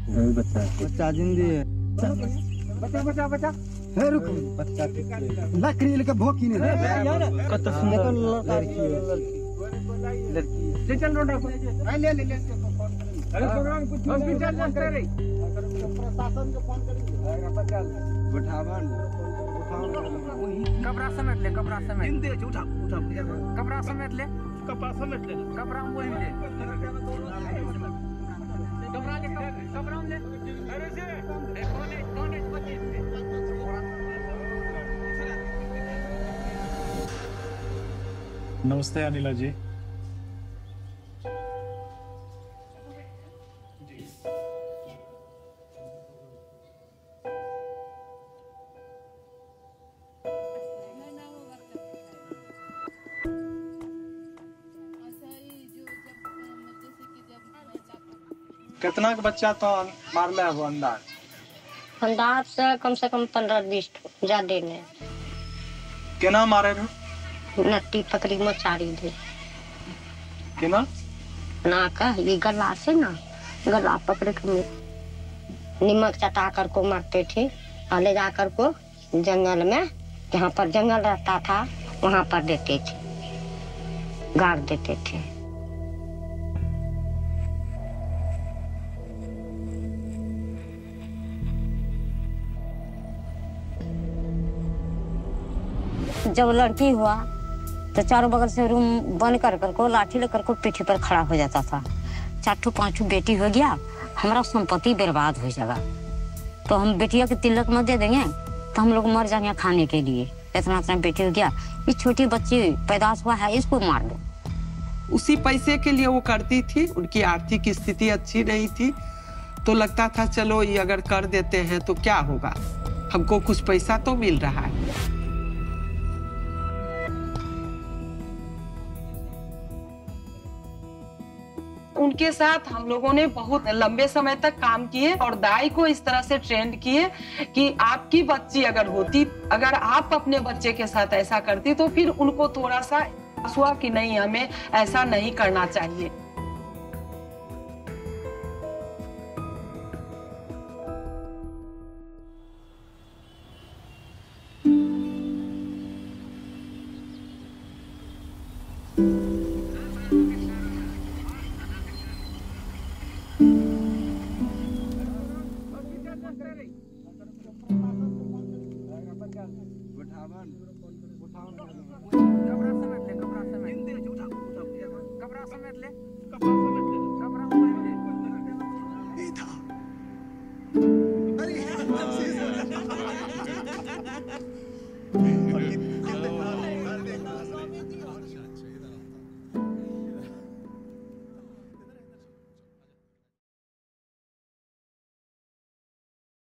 बच्चा जिंदी है। बच्चा है रुको बच्चा लकड़ी लेके भोंकी नहीं कत सुंदर लड़की ले चल रोड ले अरे प्रोग्राम कुछ हॉस्पिटल जाते रे प्रशासन को फोन करेंगे उठावन कपड़ा समेट ले कपड़ा समेट हिंदी उठा कपड़ा समेट ले कपड़ा वही ले कपड़ा ले अरे से कोने 25 पे नमस्ते अनिला जी। कितना का बच्चा तो मारले है अंदाज से कम 15-20 ज्यादा ने केना मारे रहो नट्टी पकड़ी में चारी दे केना ना का ये गला से ना गला पकड़ के नमक चटा कर को मारते थे और ले जाकर को जंगल में जहाँ पर जंगल रहता था वहाँ पर देते थे गाड़ देते थे। जब लड़की हुआ तो चारों बगल से रूम बंद कर को लाठी लेकर को पीठी पर खड़ा हो जाता था। 4-5 बेटी हो गया हमारा संपत्ति बर्बाद हो जाएगा तो हम बेटिया के तिलक मत दे देंगे तो हम लोग मर जाएंगे खाने के लिए। इतना बेटी हो गया ये छोटी बच्ची पैदाश हुआ है इसको मार दो। उसी पैसे के लिए वो करती थी। उनकी आर्थिक स्थिति अच्छी नहीं थी तो लगता था चलो ये अगर कर देते हैं तो क्या होगा हमको कुछ पैसा तो मिल रहा है। उनके साथ हम लोगों ने बहुत लंबे समय तक काम किए और दाई को इस तरह से ट्रेंड किए कि आपकी बच्ची अगर आप अपने बच्चे के साथ ऐसा करती तो फिर उनको थोड़ा सा हुआ कि नहीं हमें ऐसा नहीं करना चाहिए।